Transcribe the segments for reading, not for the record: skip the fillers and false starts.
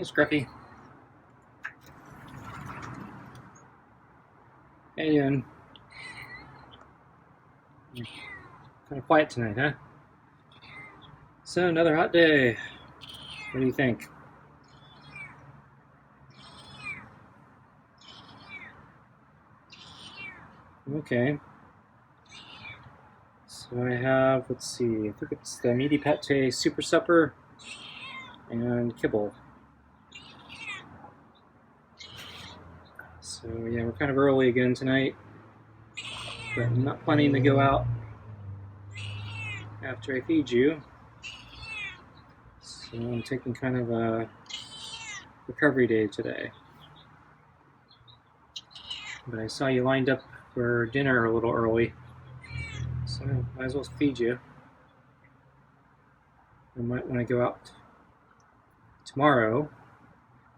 Hey, Scruffy. How you doing? Kind of quiet tonight, huh? So, another hot day. What do you think? Okay. So I have, let's see, I think it's the meaty pate super supper and kibble. So yeah, we're kind of early again tonight, but I'm not planning to go out after I feed you. So I'm taking kind of a recovery day today. But I saw you lined up for dinner a little early, so might as well feed you. I might want to go out tomorrow,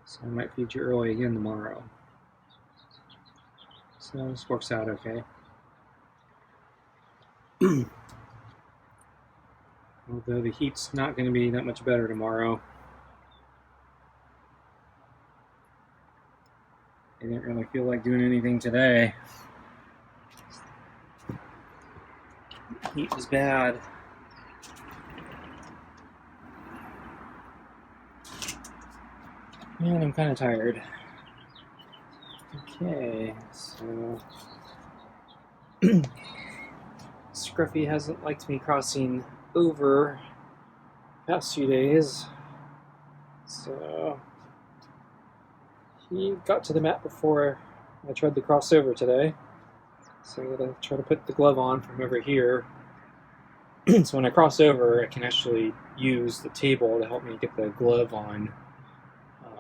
so I might feed you early again tomorrow. So this works out okay. Although the heat's not going to be that much better tomorrow. I didn't really feel like doing anything today. Heat was bad. And I'm kind of tired. Okay, so Scruffy hasn't liked me crossing over the past few days. So he got to the mat before I tried to cross over today. So I'm going to try to put the glove on from over here. So when I cross over, I can actually use the table to help me get the glove on.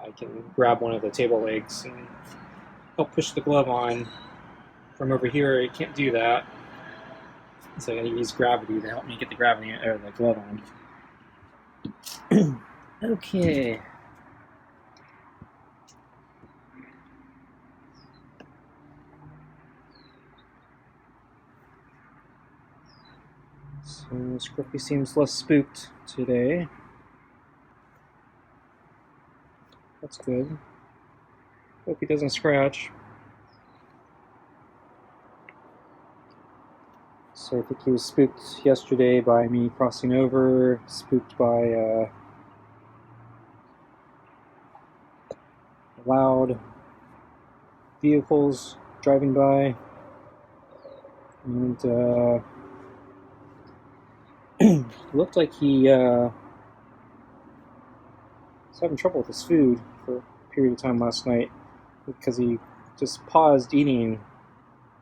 I can grab one of the table legs and help push the glove on. From over here, I can't do that. So I gotta use gravity to help me get the glove on. Okay. So Scruffy seems less spooked today. That's good. Hope he doesn't scratch. So I think he was spooked yesterday by me crossing over, spooked by loud vehicles driving by, and looked like he was having trouble with his food for a period of time last night because he just paused eating.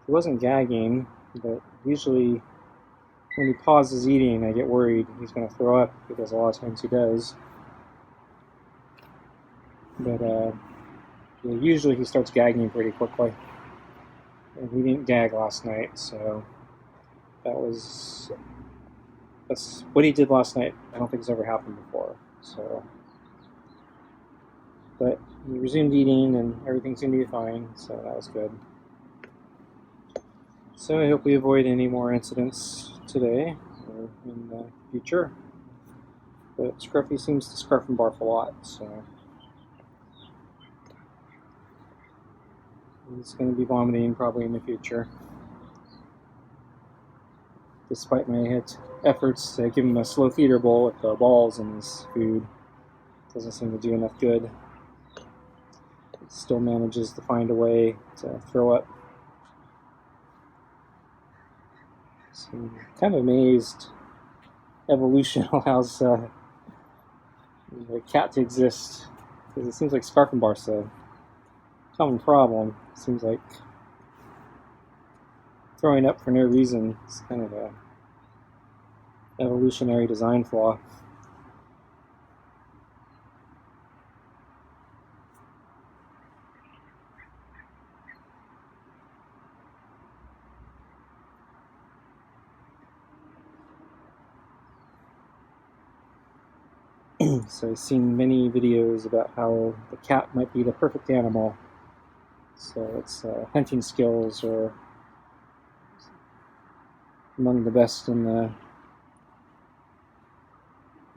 He wasn't gagging, but usually when he pauses eating, I get worried he's going to throw up, because a lot of times he does. But usually he starts gagging pretty quickly. And he didn't gag last night, so that's what he did last night. I don't think it's ever happened before. So, but he resumed eating and everything seemed to be fine, so that was good. So I hope we avoid any more incidents today or in the future. But Scruffy seems to scruff and barf a lot, so he's going to be vomiting probably in the future. Despite my efforts to give him a slow feeder bowl with the balls in his food, doesn't seem to do enough good. It still manages to find a way to throw up. So I'm kind of amazed evolution allows the cat to exist, because it seems like scarf and barf's a common problem. It seems like throwing up for no reason is kind of a evolutionary design flaw. So I've seen many videos about how the cat might be the perfect animal. So its hunting skills are among the best in the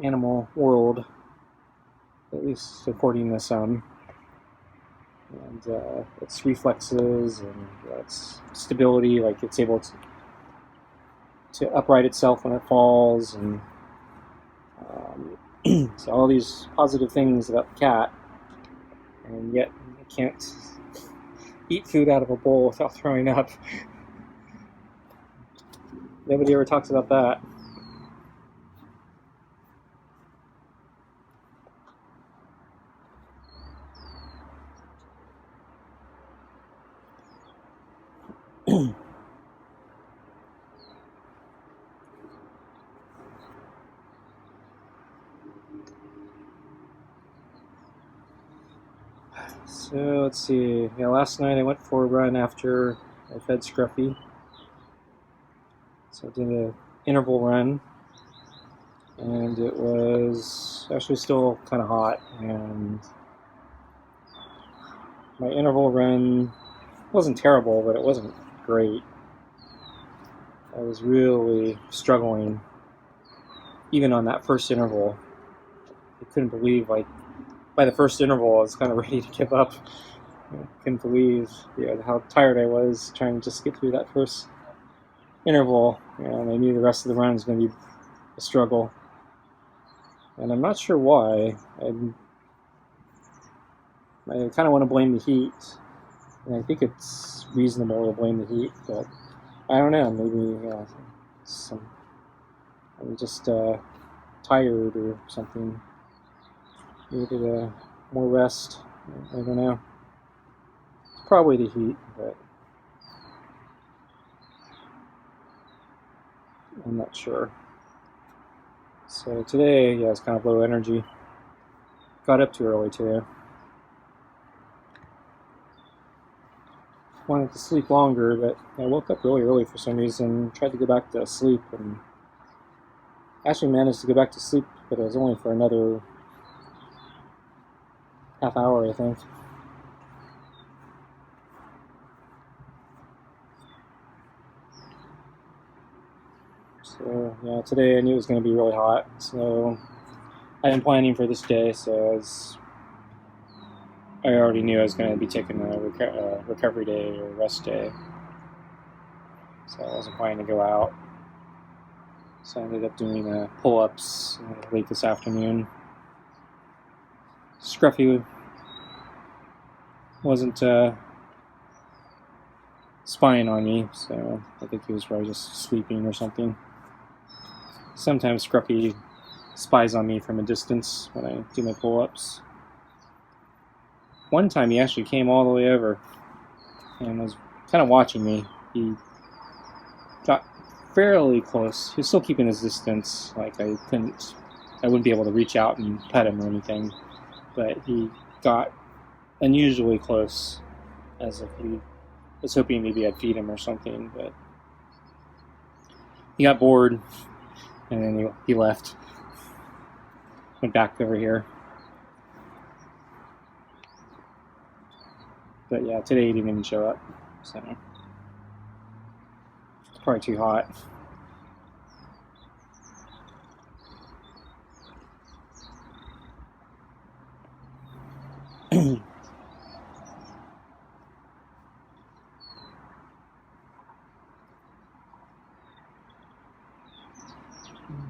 animal world. at least according to some. And its reflexes and its stability, like it's able to upright itself when it falls, and so all these positive things about the cat, and yet it can't eat food out of a bowl without throwing up. Nobody ever talks about that. So let's see. Yeah, last night I went for a run after I fed Scruffy. So I did an interval run, and it was actually still kind of hot. And my interval run wasn't terrible, but it wasn't great. I was really struggling, even on that first interval. I couldn't believe, like, by the first interval, I was kind of ready to give up. I couldn't believe how tired I was trying to just get through that first interval, and I knew the rest of the run was going to be a struggle. And I'm not sure why. I kind of want to blame the heat, and I think it's reasonable to blame the heat, but I don't know. Maybe I'm just tired or something. Needed more rest. I don't know. It's probably the heat, but I'm not sure. So today, yeah, it's kind of low energy. Got up too early today. Wanted to sleep longer, but I woke up really early for some reason. Tried to go back to sleep, and actually managed to go back to sleep, but it was only for another half hour, I think. So yeah, today I knew it was going to be really hot, so I am planning for this day. So I already knew I was going to be taking a recovery day or rest day, so I wasn't planning to go out. So I ended up doing pull-ups late this afternoon. Scruffy wasn't spying on me, so I think he was probably just sleeping or something. Sometimes Scruffy spies on me from a distance when I do my pull-ups. One time he actually came all the way over and was kind of watching me. He got fairly close. He was still keeping his distance, like I wouldn't be able to reach out and pet him or anything, but he got unusually close, as if he was hoping maybe I'd feed him or something, but he got bored, and then he left. Went back over here. But yeah, today he didn't even show up, so it's probably too hot.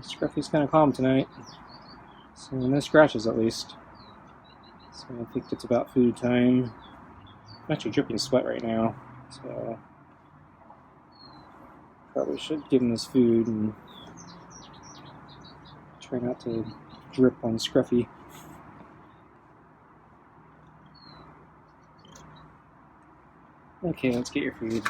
Scruffy's kind of calm tonight, so no scratches at least. So I think it's about food time. I'm actually dripping sweat right now, so probably should give him his food and try not to drip on Scruffy. Okay, let's get your food.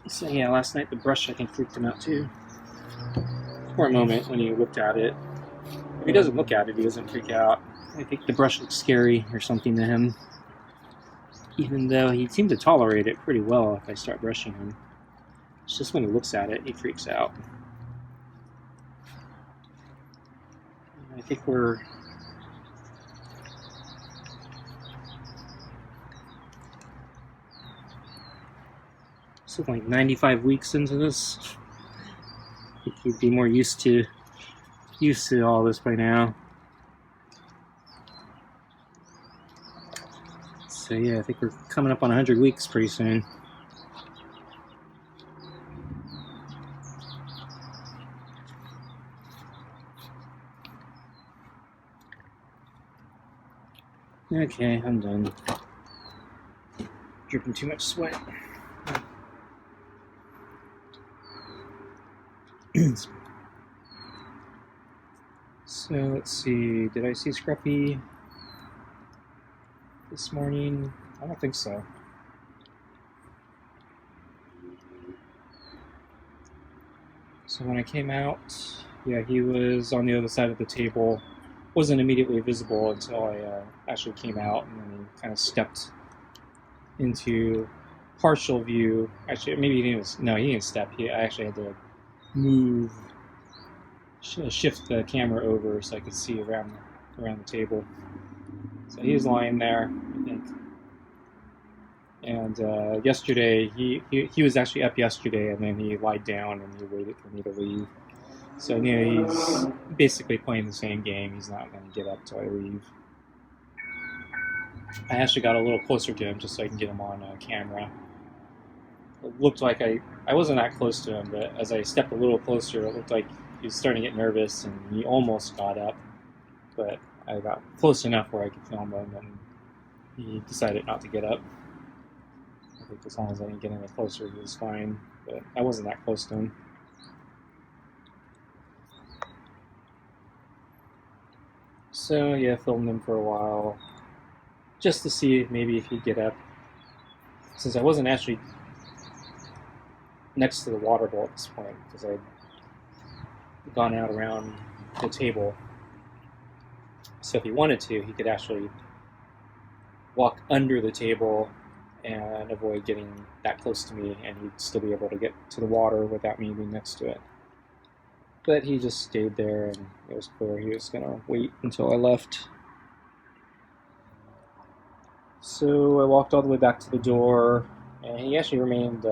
So yeah, last night the brush I think freaked him out too. For a moment when he looked at it. If he doesn't look at it, he doesn't freak out. I think the brush looks scary or something to him. Even though he seemed to tolerate it pretty well if I start brushing him. It's just when he looks at it, he freaks out. I think we're Something like 95 weeks into this. I think he'd be more used to all this by now. So yeah, I think we're coming up on 100 weeks pretty soon. Okay, I'm done. Dripping too much sweat. So let's see, did I see Scruffy this morning? I don't think so. So when I came out, yeah, he was on the other side of the table. Wasn't immediately visible until I actually came out, and then he kind of stepped into partial view. Actually, maybe he didn't. No, he didn't step. I actually had to move, shift the camera over so I could see around the table. So he was lying there, I think. And yesterday, he was actually up yesterday, and then he lied down and he waited for me to leave. So he's basically playing the same game. He's not going to get up till I leave. I actually got a little closer to him just so I can get him on camera. It looked like I wasn't that close to him, but as I stepped a little closer, it looked like he was starting to get nervous, and he almost got up. But I got close enough where I could film him, and he decided not to get up. I think as long as I didn't get any closer, he was fine. But I wasn't that close to him. So yeah, filmed him for a while, just to see maybe if he'd get up. Since I wasn't actually next to the water bowl at this point, because I'd gone out around the table. So if he wanted to, he could actually walk under the table and avoid getting that close to me, and he'd still be able to get to the water without me being next to it. But he just stayed there, and it was clear he was going to wait until I left. So I walked all the way back to the door, and he actually remained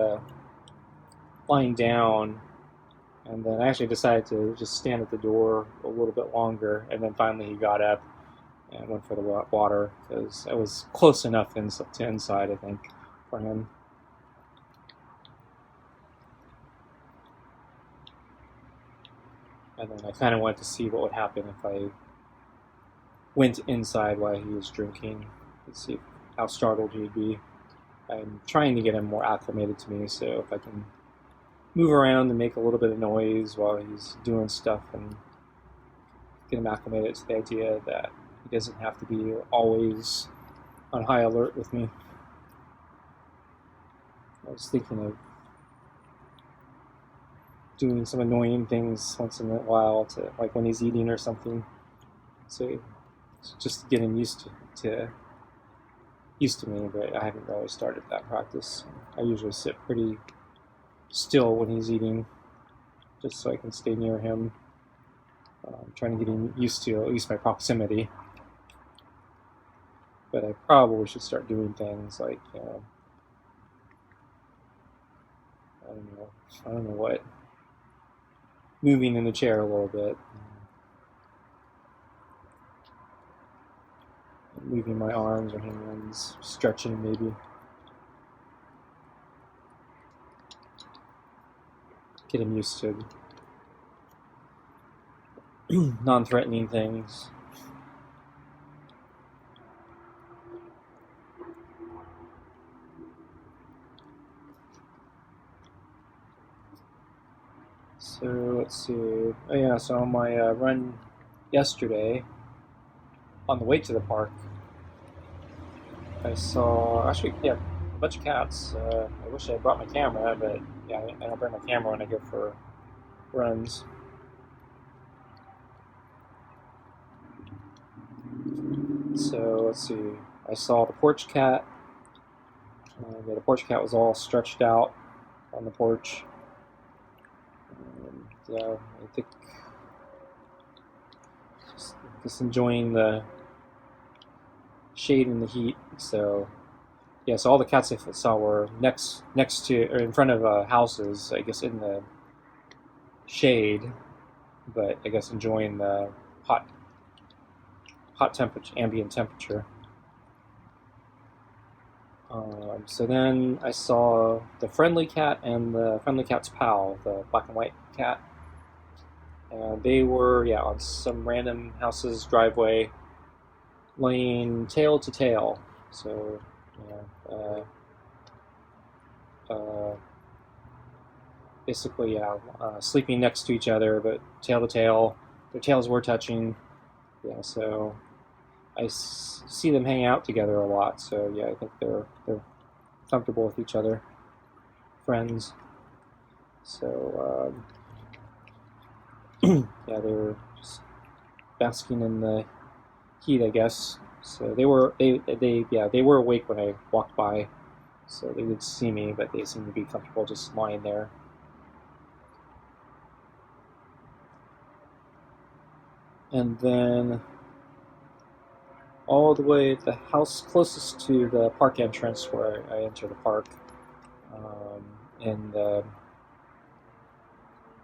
lying down, and then I actually decided to just stand at the door a little bit longer, and then finally he got up and went for the water, because I was close enough to inside, I think, for him. And then I kind of wanted to see what would happen if I went inside while he was drinking, to see how startled he'd be. I'm trying to get him more acclimated to me, so if I can move around and make a little bit of noise while he's doing stuff and get him acclimated to the idea that he doesn't have to be always on high alert with me. I was thinking of doing some annoying things once in a while, to like when he's eating or something. So just getting used to me, but I haven't really started that practice. I usually sit pretty still when he's eating, just so I can stay near him. I'm trying to get him used to at least my proximity. But I probably should start doing things like, I don't know what, moving in the chair a little bit, moving my arms or hands, stretching maybe. Get him used to non-threatening things. So let's see. Oh yeah, so on my run yesterday, on the way to the park, I saw a bunch of cats. I wish I had brought my camera, but yeah, I don't bring my camera when I go for runs. So let's see. I saw the porch cat. The porch cat was all stretched out on the porch. And I think just enjoying the shade and the heat. So yeah, so all the cats I saw were next to or in front of houses, I guess in the shade, but I guess enjoying the hot temperature, ambient temperature. So then I saw the friendly cat and the friendly cat's pal, the black and white cat. And they were, yeah, on some random house's driveway, laying tail to tail. So, yeah, basically, yeah, sleeping next to each other, but tail to tail. Their tails were touching. Yeah, so I see them hang out together a lot. So yeah, I think they're comfortable with each other, friends. So yeah, they were just basking in the heat, I guess. So they were awake when I walked by. So they did see me, but they seemed to be comfortable just lying there. And then all the way at the house closest to the park entrance where I enter the park, and I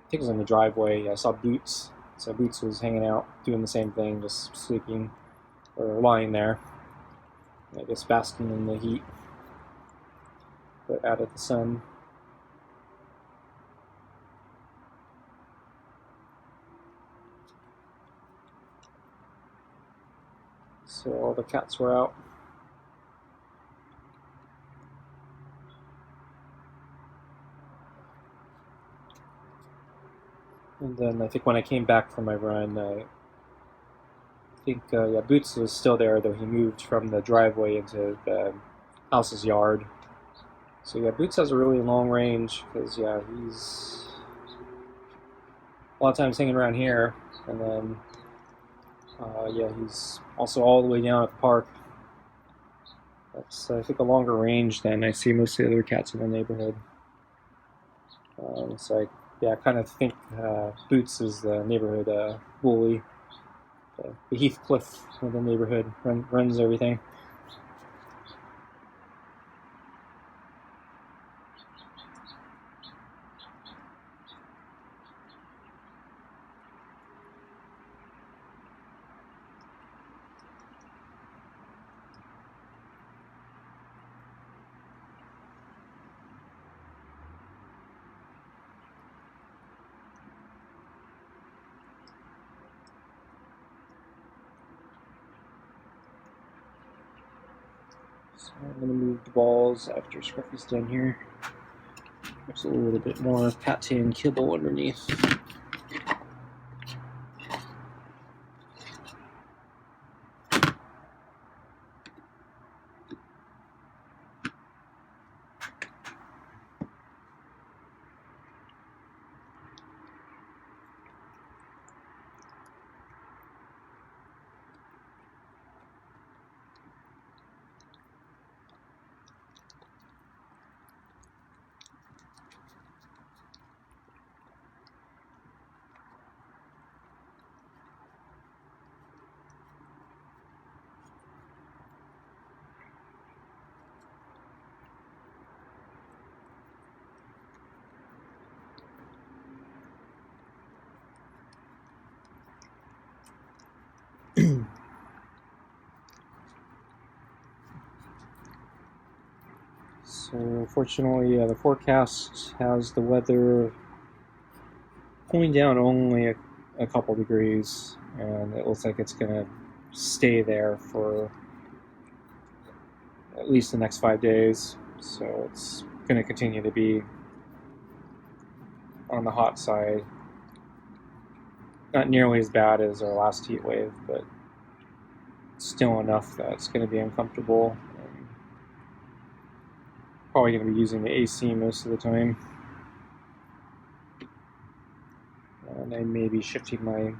think it was in the driveway, I saw Boots. So Boots was hanging out, doing the same thing, just sleeping or lying there. I guess basking in the heat, but out of the sun. So all the cats were out. And then I think when I came back from my run, I think yeah, Boots was still there, though he moved from the driveway into the house's yard. So yeah, Boots has a really long range because yeah, he's a lot of times hanging around here, and then yeah, he's also all the way down at the park. That's I think a longer range than I see most of the other cats in the neighborhood. So I kind of think Boots is the neighborhood bully. The Heathcliff of the neighborhood runs everything. So I'm going to move the balls after Scruffy's done here. There's a little bit more pate and kibble underneath. So fortunately, the forecast has the weather cooling down only a couple degrees, and it looks like it's going to stay there for at least the next 5 days. So it's going to continue to be on the hot side. Not nearly as bad as our last heat wave, but still enough that it's going to be uncomfortable. Probably going to be using the AC most of the time. And I may be shifting my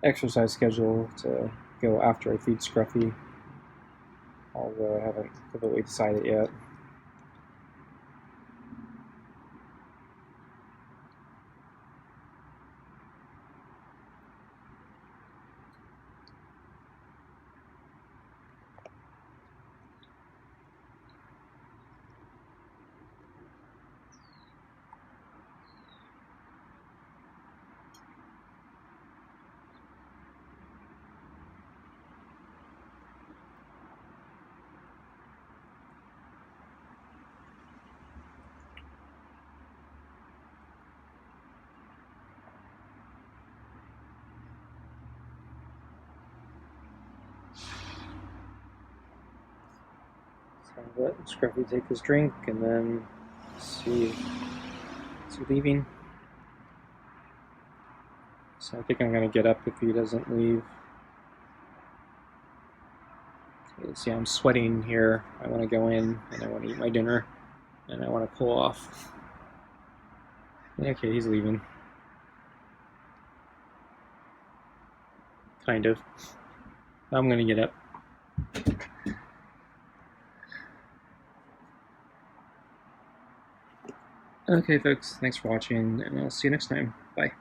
exercise schedule to go after I feed Scruffy, although I haven't completely decided yet. Let Scruffy take his drink and then see. Is he leaving? So I think I'm going to get up if he doesn't leave. Okay, see, I'm sweating here. I want to go in and I want to eat my dinner and I want to cool off. Okay, he's leaving. Kind of. I'm going to get up. Okay, folks, thanks for watching, and I'll see you next time. Bye.